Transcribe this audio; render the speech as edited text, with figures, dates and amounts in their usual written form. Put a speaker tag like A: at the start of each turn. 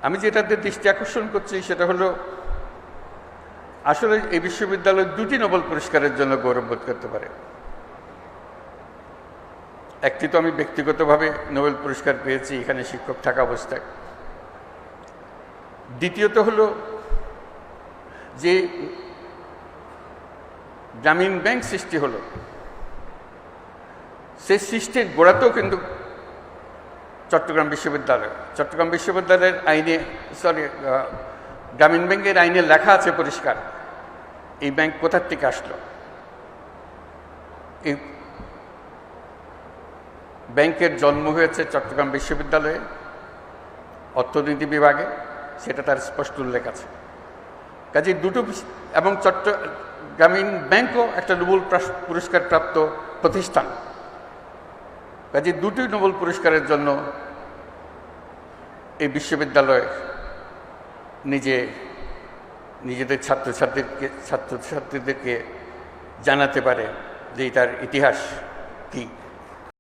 A: আমি যেটাতে দৃষ্টি আকর্ষণ করছি সেটা হলো আসলে এই বিশ্ববিদ্যালয় দুটি নোবেল পুরস্কারের জন্য গৌরববোধ করতে পারে। একটি তো আমি ব্যক্তিগতভাবে নোবেল পুরস্কার পেয়েছি এখানে শিক্ষক থাকা অবস্থায়। দ্বিতীয়ত হলো যে গ্রামীণ ব্যাংক সৃষ্টি হলো, সেই সৃষ্টির গোড়াতেও কিন্তু চট্টগ্রাম বিশ্ববিদ্যালয়ের আইনে গ্রামীণ ব্যাংকের আইনে লেখা আছে পরিষ্কার এই ব্যাংক কোথার থেকে আসলো। এই ব্যাংকের জন্ম হয়েছে চট্টগ্রাম বিশ্ববিদ্যালয়ে অর্থনীতি বিভাগে, সেটা তার স্পষ্ট উল্লেখ আছে। কাজে দুটো এবং গ্রামীণ ব্যাংকও একটা নোবেল পুরস্কার প্রাপ্ত প্রতিষ্ঠান। কাজে দুটি নোবেল পুরস্কারের জন্য এই বিশ্ববিদ্যালয় নিজেদের ছাত্রছাত্রীদেরকে জানাতে পারে যে এটার ইতিহাস কী।